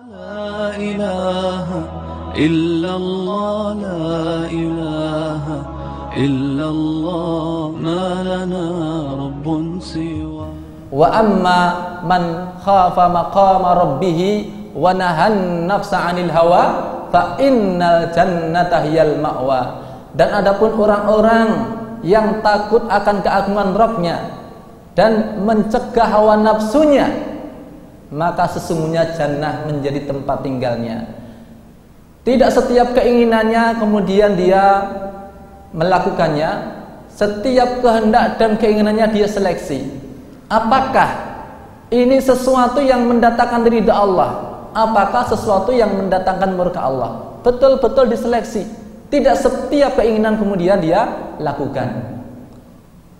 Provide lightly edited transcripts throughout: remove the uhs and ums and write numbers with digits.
لا إله إلا الله لا إله إلا الله ما لنا رب سوى Wa amma man khafa maqama rabbih wa nahan nafsa 'anil hawa fa innal jannata hiyal ma'wa. Dan adapun orang-orang yang takut akan keagungan Rabb-Nya dan mencegah hawa nafsunya, maka sesungguhnya jannah menjadi tempat tinggalnya. Tidak setiap keinginannya kemudian dia melakukannya, setiap kehendak dan keinginannya dia seleksi. Apakah ini sesuatu yang mendatangkan ridha Allah? Apakah sesuatu yang mendatangkan murka Allah? Betul-betul diseleksi. Tidak setiap keinginan kemudian dia lakukan.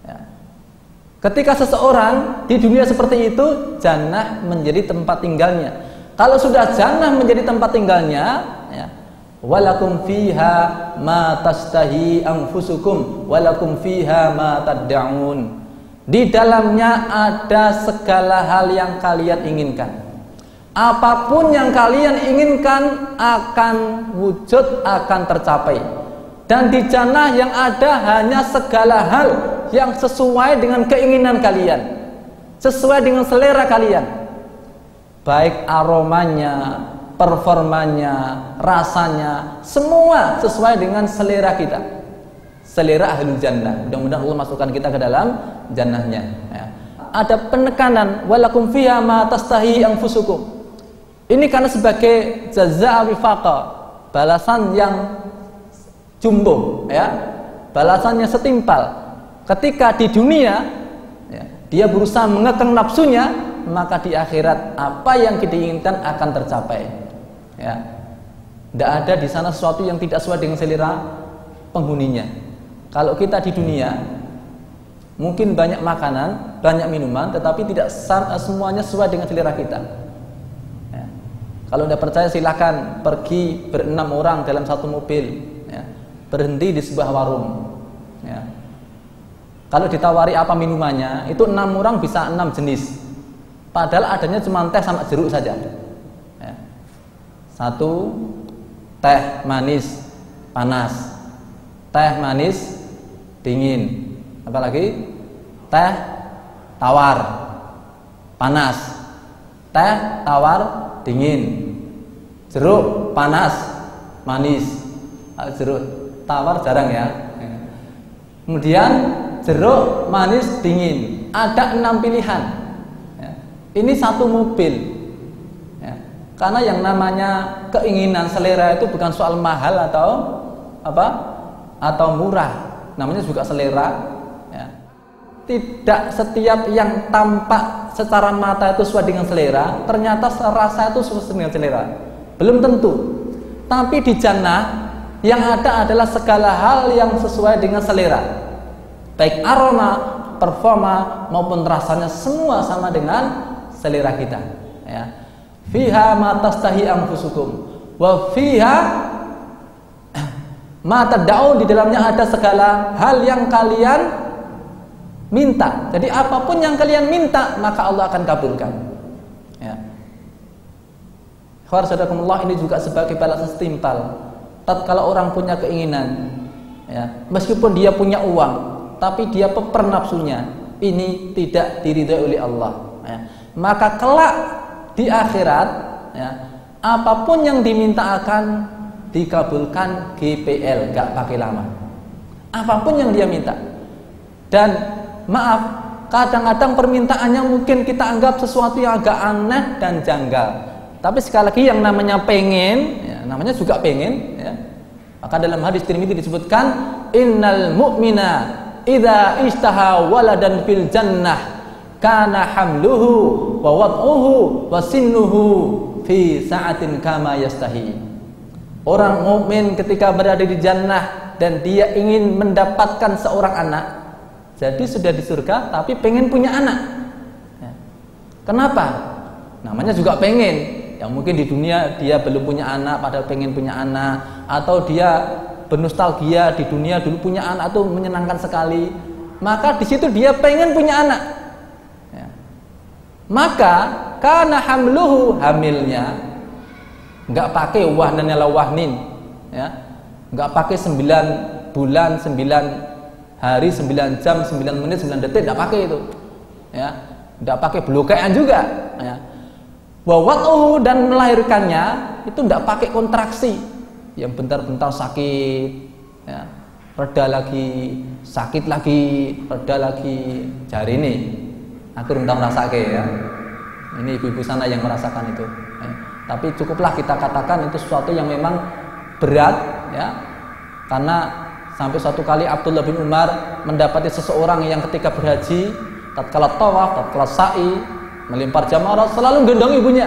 Ya. Ketika seseorang di dunia seperti itu, jannah menjadi tempat tinggalnya. Kalau sudah jannah menjadi tempat tinggalnya, ya, walakum fiha ma tastahi anfusukum walakum fiha ma tad'un. Di dalamnya ada segala hal yang kalian inginkan. Apapun yang kalian inginkan akan wujud, akan tercapai. Dan di jannah yang ada hanya segala hal yang sesuai dengan keinginan kalian, sesuai dengan selera kalian. Baik aromanya, performanya, rasanya, semua sesuai dengan selera kita. Selera ahlul jannah. Mudah-mudahan Allah masukkan kita ke dalam jannahnya, ya. Ada penekanan walakum fiha ma tastahi anfusukum. Ini karena sebagai jazaa wifaqa, balasan yang jumbo, ya, balasan yang setimpal. Ketika di dunia, ya, dia berusaha mengekang nafsunya, maka di akhirat apa yang kita inginkan akan tercapai, ya. Tidak ada di sana sesuatu yang tidak sesuai dengan selera penghuninya. Kalau kita di dunia mungkin banyak makanan, banyak minuman, tetapi tidak semuanya sesuai dengan selera kita, ya. Kalau tidak percaya silakan pergi berenam orang dalam satu mobil, ya, berhenti di sebuah warung, ya. Kalau ditawari apa minumannya, itu 6 orang bisa 6 jenis, padahal adanya cuma teh sama jeruk saja, ya. Satu teh manis panas, teh manis dingin, apalagi teh tawar panas, teh tawar dingin, jeruk panas manis. Jeruk tawar jarang, ya. Kemudian jeruk manis dingin, ada 6 pilihan, ya. Ini satu mobil, ya. Karena yang namanya keinginan selera itu bukan soal mahal atau apa atau murah, namanya juga selera, ya. Tidak setiap yang tampak secara mata itu sesuai dengan selera, ternyata rasa itu sesuai dengan selera, belum tentu. Tapi di jannah yang ada adalah segala hal yang sesuai dengan selera, baik aroma, performa maupun rasanya, semua sama dengan selera kita, ya. Fiha ma tastahi anfusukum wa fiha mata daun, di dalamnya ada segala hal yang kalian minta. Jadi apapun yang kalian minta maka Allah akan kabulkan, ya. Khawarsadakumullah, ini juga sebagai balasan setimpal. Tatkala orang punya keinginan, ya, meskipun dia punya uang, tapi dia peper nafsunya, ini tidak diridhai oleh Allah, ya. Maka kelak di akhirat, ya, apapun yang diminta akan dikabulkan GPL, gak pakai lama. Apapun yang dia minta. Dan maaf, kadang-kadang permintaannya mungkin kita anggap sesuatu yang agak aneh dan janggal. Tapi sekali lagi yang namanya pengen, ya, namanya juga pengen, ya. Maka dalam hadis Tirmidzi disebutkan, innal mu'mina idza istaha waladan fil jannah kana hamluhu wa wad'uhu wa sinnuhu fi sa'atin kama yastahi. Orang mukmin ketika berada di jannah dan dia ingin mendapatkan seorang anak, jadi sudah di surga tapi pengen punya anak, ya. Kenapa? Namanya juga pengen. Yang mungkin di dunia dia belum punya anak padahal pengen punya anak, atau dia bernostalgia di dunia dulu punya anak tuh menyenangkan sekali, maka di situ dia pengen punya anak, ya. Maka karena hamluhu, hamilnya, nggak pakai wahnan ala wahnin, ya, nggak pakai 9 bulan, 9 hari, 9 jam, 9 menit, 9 detik, nggak pakai itu, ya, nggak pakai blokean juga, ya. Wawatuhu, dan melahirkannya itu nggak pakai kontraksi yang bentar-bentar sakit, ya, reda lagi, sakit lagi, reda lagi. Jari ini aku rentang rasake, ya. Ini ibu-ibu sana yang merasakan itu, ya. Tapi cukuplah kita katakan itu sesuatu yang memang berat, ya, karena sampai suatu kali Abdullah bin Umar mendapati seseorang yang ketika berhaji, tatkala tawaf, tatkala sa'i, melempar jamarat, selalu gendong ibunya.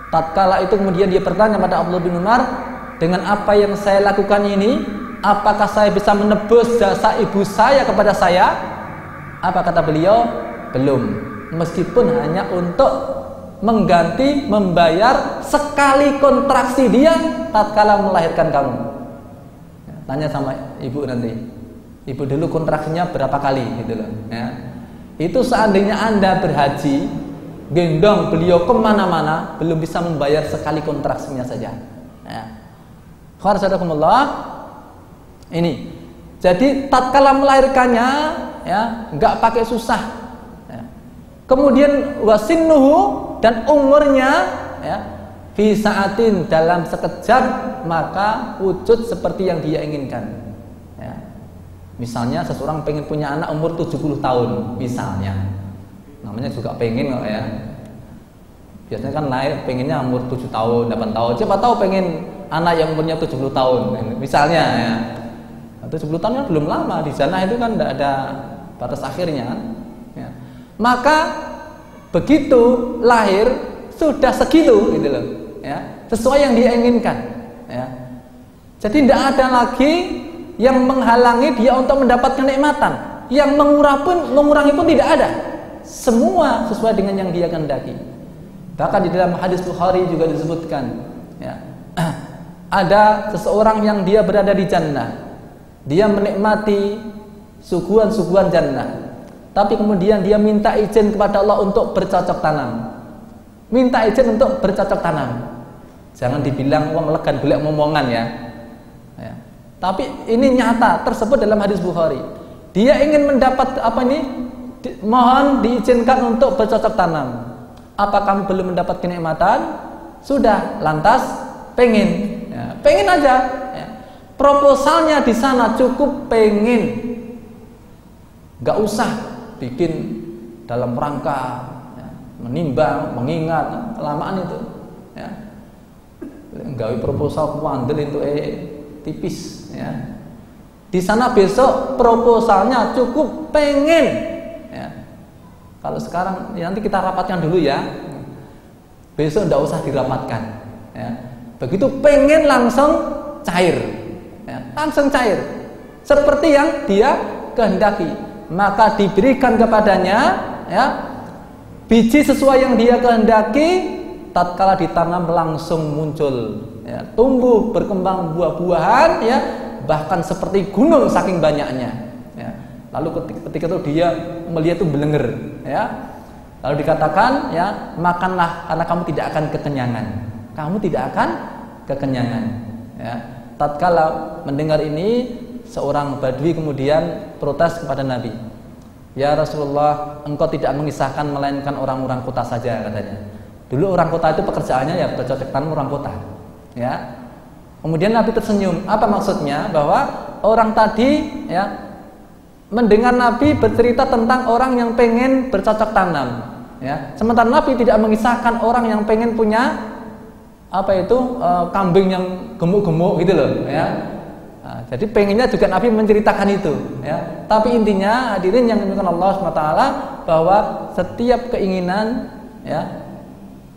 Tatkala itu kemudian dia bertanya pada Abdullah bin Umar, dengan apa yang saya lakukan ini, apakah saya bisa menebus jasa ibu saya kepada saya? Apa kata beliau? Belum. Meskipun hanya untuk mengganti, membayar sekali kontraksi dia tatkala melahirkan kamu. Tanya sama ibu nanti, ibu dulu kontraksinya berapa kali gitu loh, ya. Itu seandainya Anda berhaji, gendong beliau kemana-mana, belum bisa membayar sekali kontraksinya saja, ya. Khairasadakumullah. Ini jadi tatkala melahirkannya, ya, nggak pakai susah, ya. Kemudian wasinnuhu, dan umurnya, ya, fi sa'atin, dalam sekejap maka wujud seperti yang dia inginkan, ya. Misalnya seseorang pengen punya anak umur 70 tahun misalnya, namanya juga pengen kok, ya. Biasanya kan lahir pengennya umur 7 tahun, 8 tahun. Siapa tahu pengen anak yang umurnya 70 tahun misalnya, ya. 70 tahun kan belum lama, di sana itu kan tidak ada batas akhirnya, kan, ya. Maka begitu lahir sudah segitu gitu loh, ya, sesuai yang dia inginkan, ya. Jadi tidak ada lagi yang menghalangi dia untuk mendapatkan kenikmatan. Yang mengurangi pun tidak ada. Semua sesuai dengan yang dia kehendaki. Bahkan di dalam hadis Bukhari juga disebutkan, ya, ada seseorang yang dia berada di jannah, dia menikmati suguhan-suguhan jannah, tapi kemudian dia minta izin kepada Allah untuk bercocok tanam. Minta izin untuk bercocok tanam. Jangan dibilang wong legan golek momongan, ya. Ya. Tapi ini nyata tersebut dalam hadis Bukhari. Dia ingin mendapat apa ini? Mohon diizinkan untuk bercocok tanam. Apa kamu belum mendapat kenikmatan? Sudah, lantas pengen, ya, pengen aja, ya. Proposalnya di sana cukup pengen, nggak usah bikin dalam rangka, ya, menimbang, mengingat, kelamaan itu, ya. Gawe proposal kuandel itu tipis, ya. Di sana besok proposalnya cukup pengen, ya. Kalau sekarang ya nanti kita rapatkan dulu, ya. Besok nggak usah dirapatkan, ya. Begitu pengen langsung cair, ya, langsung cair seperti yang dia kehendaki. Maka diberikan kepadanya, ya, biji sesuai yang dia kehendaki. Tatkala ditanam langsung muncul, ya, tumbuh, berkembang buah-buahan, ya, bahkan seperti gunung saking banyaknya, ya. Lalu ketika itu dia melihat itu belenger, ya. Lalu dikatakan, ya, makanlah karena kamu tidak akan kekenyangan. Kamu tidak akan kekenyangan, ya. Tatkala mendengar ini, seorang badui kemudian protes kepada Nabi. Ya Rasulullah, engkau tidak mengisahkan melainkan orang-orang kota saja, katanya. Dulu orang kota itu pekerjaannya ya bercocok tanam orang kota, ya. Kemudian Nabi tersenyum. Apa maksudnya? Bahwa orang tadi, ya, mendengar Nabi bercerita tentang orang yang pengen bercocok tanam, ya. Sementara Nabi tidak mengisahkan orang yang pengen punya apa itu kambing yang gemuk-gemuk gitu loh, ya. Nah, jadi pengennya juga Nabi menceritakan itu, ya. Tapi intinya hadirin yang dimuliakan Allah SWT, bahwa setiap keinginan, ya,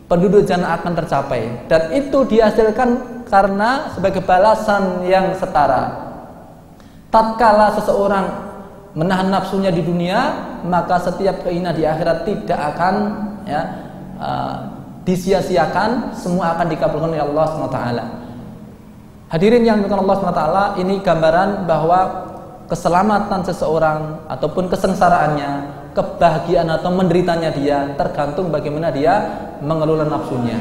penduduk jannah akan tercapai, dan itu dihasilkan karena sebagai balasan yang setara. Tatkala seseorang menahan nafsunya di dunia, maka setiap keinginan di akhirat tidak akan, ya, disia-siakan, semua akan dikabulkan oleh Allah SWT. Hadirin yang dimuliakan Allah SWT, ini gambaran bahwa keselamatan seseorang ataupun kesengsaraannya, kebahagiaan atau menderitanya dia tergantung bagaimana dia mengelola nafsunya.